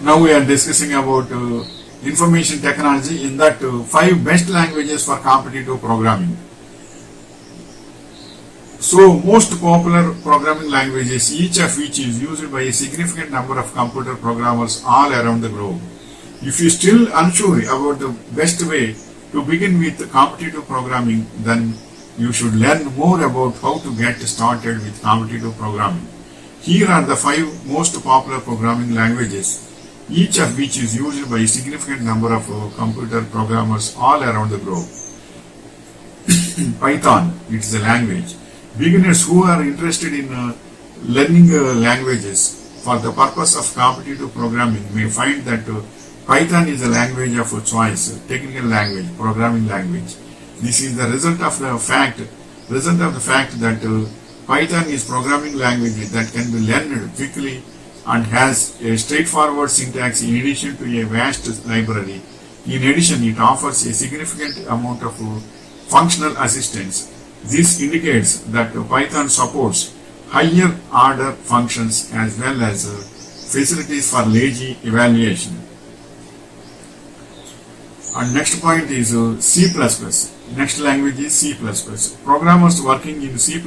Now we are discussing about information technology, in that 5 best languages for competitive programming. So most popular programming languages, each of which is used by a significant number of computer programmers all around the globe. If you still unsure about the best way to begin with competitive programming, then you should learn more about how to get started with competitive programming. Here are the 5 most popular programming languages, each of which is used by a significant number of computer programmers all around the globe. Python, it is a language. Beginners who are interested in learning languages for the purpose of competitive programming may find that Python is a language of choice, technical language, programming language. This is the result of the fact that Python is programming language that can be learned quickly and has a straightforward syntax in addition to a vast library. In addition, it offers a significant amount of functional assistance. This indicates that Python supports higher order functions as well as facilities for lazy evaluation. And next point is C++. Next language is C++. Programmers working in C++,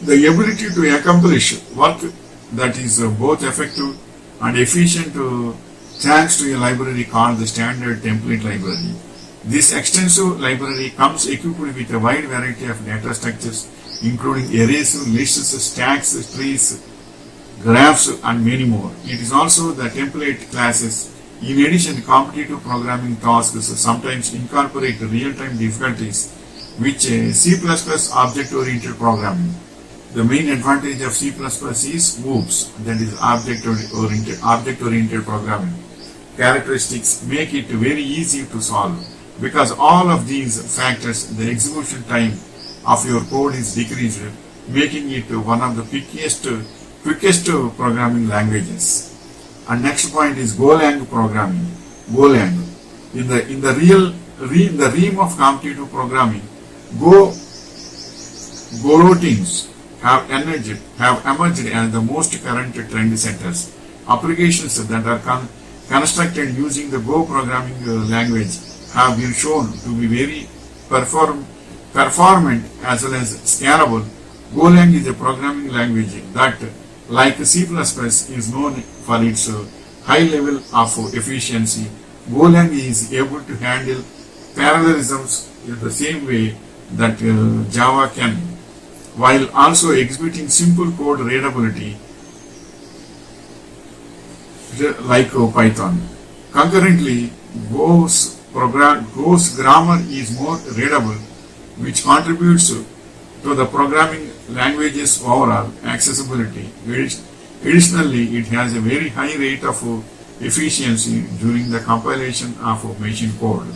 the ability to accomplish work that is both effective and efficient thanks to a library called the standard template library. This extensive library comes equipped with a wide variety of data structures, including arrays, lists, stacks, trees, graphs, and many more. It is also the template classes. In addition, competitive programming tasks sometimes incorporate real-time difficulties, which C++ object-oriented programming. The main advantage of C++ is OOPs, that is object-oriented programming. Characteristics make it very easy to solve. Because all of these factors, the execution time of your code is decreased, making it one of the quickest programming languages. And next point is Golang programming. Golang. In the realm of competitive programming, Goroutines have emerged as the most current trend setters. Applications that are constructed using the Go programming language have been shown to be very performant as well as scalable. Golang is a programming language that, like C++, is known for its high level of efficiency. Golang is able to handle parallelisms in the same way that Java can, while also executing simple code readability like Python. Concurrently, Go's grammar is more readable, which contributes to the programming language's overall accessibility. Additionally, it has a very high rate of efficiency during the compilation of machine code.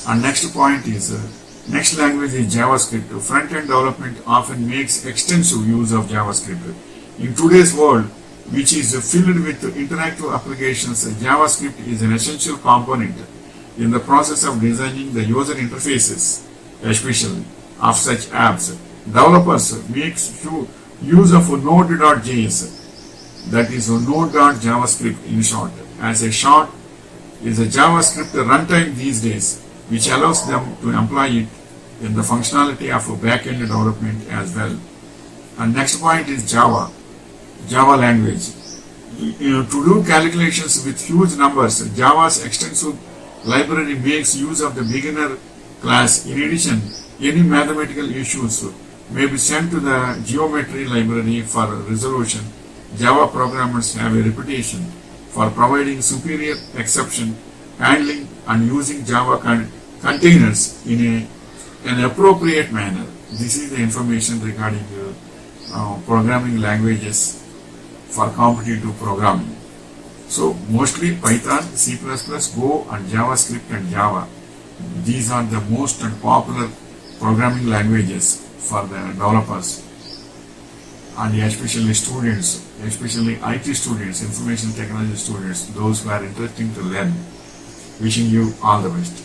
And next point is, next language is JavaScript. Front-end development often makes extensive use of JavaScript. In today's world, which is filled with interactive applications, JavaScript is an essential component in the process of designing the user interfaces, especially of such apps. Developers make use of Node.js, that is Node.javascript in short. As a short is a JavaScript runtime these days, which allows them to employ it in the functionality of back-end development as well. And next point is Java language. To do calculations with huge numbers, Java's extensive library makes use of the beginner class. In addition, any mathematical issues may be sent to the geometry library for resolution. Java programmers have a reputation for providing superior exception handling and using Java containers in an appropriate manner. This is the information regarding programming languages for competitive programming. So mostly Python, C++, Go, and JavaScript and Java. These are the most popular programming languages for the developers and especially students, especially IT students, information technology students, those who are interested to learn. Wishing you all the best.